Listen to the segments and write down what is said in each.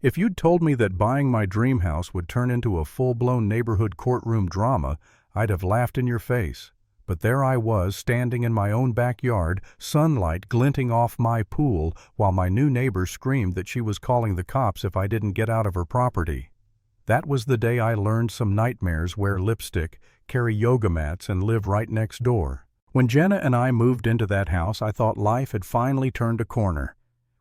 If you'd told me that buying my dream house would turn into a full-blown neighborhood courtroom drama, I'd have laughed in your face. But there I was, standing in my own backyard, sunlight glinting off my pool, while my new neighbor screamed that she was calling the cops if I didn't get out of her property. That was the day I learned some nightmares wear lipstick, carry yoga mats, and live right next door. When Jenna and I moved into that house, I thought life had finally turned a corner.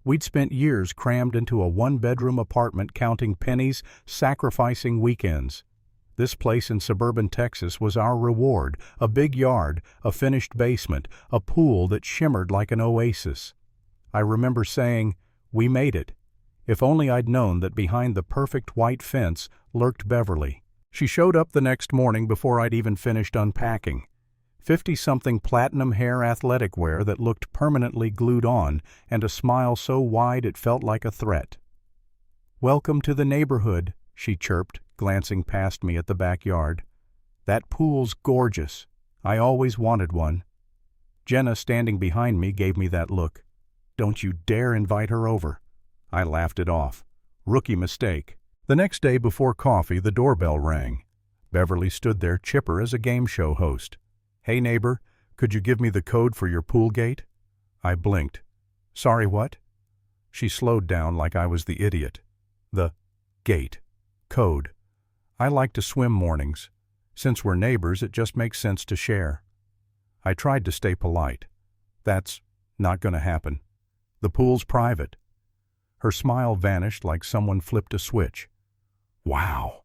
We'd spent years crammed into a one-bedroom apartment, counting pennies, sacrificing weekends. This place in suburban Texas was our reward: a big yard, a finished basement, a pool that shimmered like an oasis. I remember saying, "We made it." If only I'd known that behind the perfect white fence lurked Beverly. She showed up the next morning before I'd even finished unpacking. 50-something platinum hair athletic wear that looked permanently glued on, and a smile so wide it felt like a threat. "Welcome to the neighborhood," she chirped, glancing past me at the backyard. "That pool's gorgeous. I always wanted one." Jenna, standing behind me, gave me that look. "Don't you dare invite her over." I laughed it off. Rookie mistake. The next day before coffee, the doorbell rang. Beverly stood there, chipper as a game show host. "Hey neighbor, could you give me the code for your pool gate?" I blinked. "Sorry, what?" She slowed down like I was the idiot. "The gate. Code. I like to swim mornings. Since we're neighbors, it just makes sense to share." I tried to stay polite. "That's not going to happen. The pool's private." Her smile vanished like someone flipped a switch. "Wow."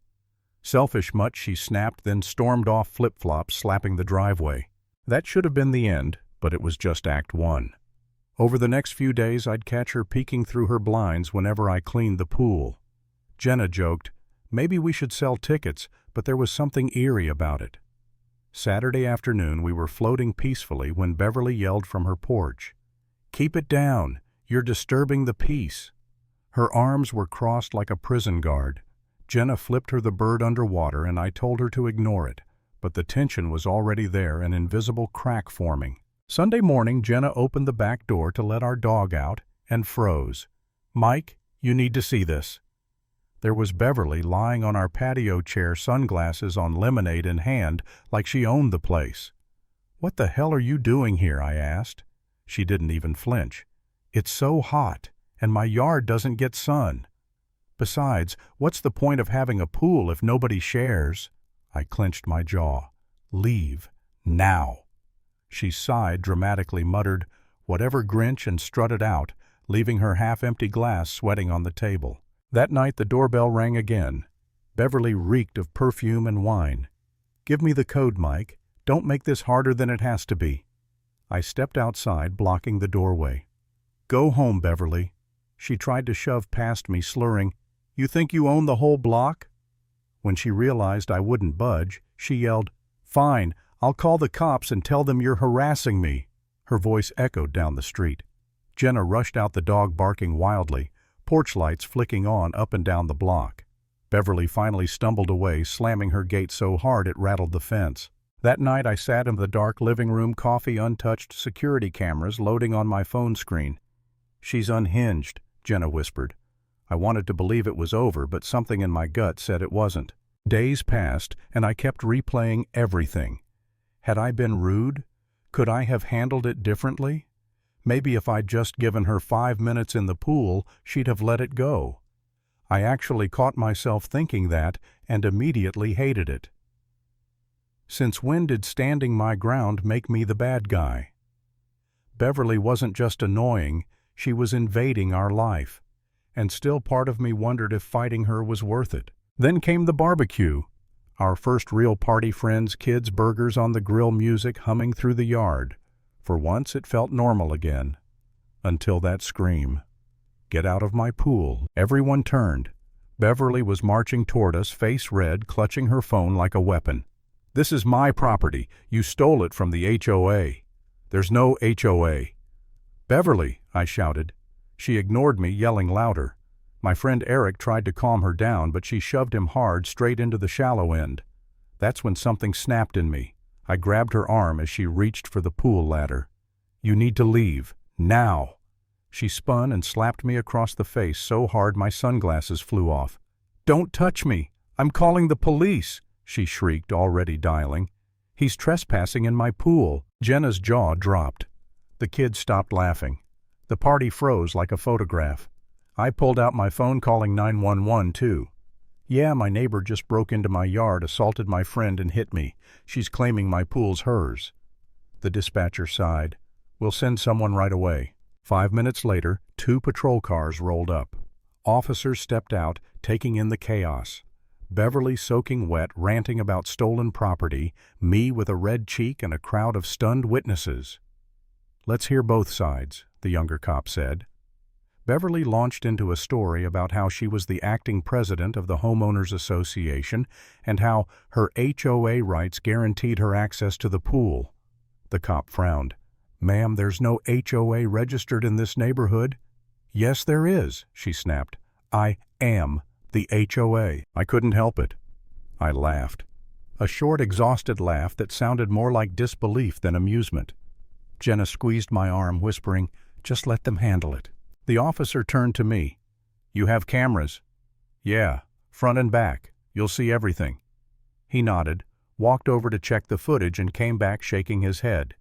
Selfish much, she snapped, then stormed off, flip-flops slapping the driveway. That should have been the end, but it was just Act 1. Over the next few days, I'd catch her peeking through her blinds whenever I cleaned the pool. Jenna joked, maybe we should sell tickets, but there was something eerie about it. Saturday afternoon, we were floating peacefully when Beverly yelled from her porch, "Keep it down! You're disturbing the peace." Her arms were crossed like a prison guard. Jenna flipped her the bird underwater, and I told her to ignore it, but the tension was already there, an invisible crack forming. Sunday morning, Jenna opened the back door to let our dog out and froze. "Mike, you need to see this." There was Beverly lying on our patio chair, sunglasses on, lemonade in hand, like she owned the place. "What the hell are you doing here?" I asked. She didn't even flinch. "It's so hot, and my yard doesn't get sun. Besides, what's the point of having a pool if nobody shares?" I clenched my jaw. "Leave. Now." She sighed dramatically, muttered, "Whatever, Grinch," and strutted out, leaving her half-empty glass sweating on the table. That night the doorbell rang again. Beverly reeked of perfume and wine. "Give me the code, Mike. Don't make this harder than it has to be." I stepped outside, blocking the doorway. "Go home, Beverly." She tried to shove past me, slurring, "You think you own the whole block?" When she realized I wouldn't budge, she yelled, "Fine, I'll call the cops and tell them you're harassing me." Her voice echoed down the street. Jenna rushed out, the dog barking wildly, porch lights flicking on up and down the block. Beverly finally stumbled away, slamming her gate so hard it rattled the fence. That night I sat in the dark living room, coffee untouched, security cameras loading on my phone screen. "She's unhinged," Jenna whispered. I wanted to believe it was over, but something in my gut said it wasn't. Days passed, and I kept replaying everything. Had I been rude? Could I have handled it differently? Maybe if I'd just given her 5 minutes in the pool, she'd have let it go. I actually caught myself thinking that, and immediately hated it. Since when did standing my ground make me the bad guy? Beverly wasn't just annoying, she was invading our life. And still part of me wondered if fighting her was worth it. Then came the barbecue. Our first real party, friends, kids, burgers on the grill, music humming through the yard. For once it felt normal again. Until that scream. "Get out of my pool." Everyone turned. Beverly was marching toward us, face red, clutching her phone like a weapon. "This is my property. You stole it from the HOA. There's no HOA. "Beverly," I shouted. She ignored me, yelling louder. My friend Eric tried to calm her down, but she shoved him hard straight into the shallow end. That's when something snapped in me. I grabbed her arm as she reached for the pool ladder. "You need to leave. Now." She spun and slapped me across the face so hard my sunglasses flew off. "Don't touch me! I'm calling the police!" she shrieked, already dialing. "He's trespassing in my pool." Jenna's jaw dropped. The kids stopped laughing. The party froze like a photograph. I pulled out my phone, calling 911 too. "Yeah, my neighbor just broke into my yard, assaulted my friend and hit me. She's claiming my pool's hers." The dispatcher sighed. "We'll send someone right away." 5 minutes later, 2 patrol cars rolled up. Officers stepped out, taking in the chaos. Beverly soaking wet, ranting about stolen property, me with a red cheek and a crowd of stunned witnesses. "Let's hear both sides," the younger cop said. Beverly launched into a story about how she was the acting president of the Homeowners Association and how her HOA rights guaranteed her access to the pool. The cop frowned. "Ma'am, there's no HOA registered in this neighborhood." "Yes, there is," she snapped. "I am the HOA." I couldn't help it. I laughed. A short, exhausted laugh that sounded more like disbelief than amusement. Jenna squeezed my arm, whispering, "Just let them handle it." The officer turned to me. "You have cameras?" "Yeah, front and back. You'll see everything." He nodded, walked over to check the footage and came back shaking his head.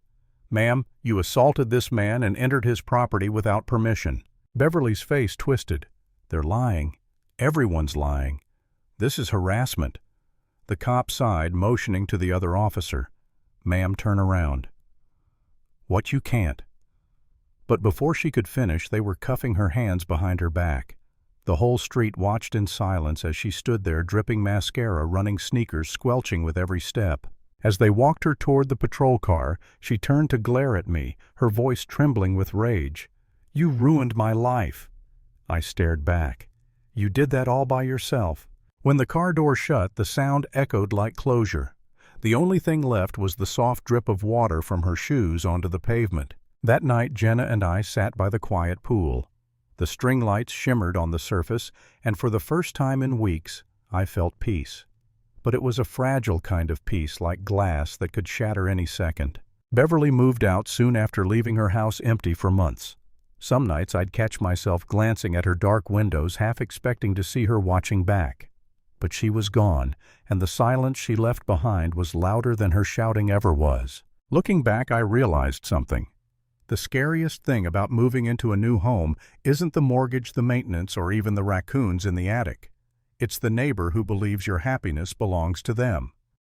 "Ma'am, you assaulted this man and entered his property without permission." Beverly's face twisted. "They're lying. Everyone's lying. This is harassment." The cop sighed, motioning to the other officer. "Ma'am, turn around." "What, you can't?" But before she could finish, they were cuffing her hands behind her back. The whole street watched in silence as she stood there, dripping mascara, running sneakers, squelching with every step. As they walked her toward the patrol car, she turned to glare at me, her voice trembling with rage. "You ruined my life." I stared back. "You did that all by yourself." When the car door shut, the sound echoed like closure. The only thing left was the soft drip of water from her shoes onto the pavement. That night, Jenna and I sat by the quiet pool. The string lights shimmered on the surface, and for the first time in weeks, I felt peace. But it was a fragile kind of peace, like glass that could shatter any second. Beverly moved out soon after leaving her house empty for months. Some nights I'd catch myself glancing at her dark windows, half expecting to see her watching back. But she was gone, and the silence she left behind was louder than her shouting ever was. Looking back, I realized something. The scariest thing about moving into a new home isn't the mortgage, the maintenance, or even the raccoons in the attic. It's the neighbor who believes your happiness belongs to them.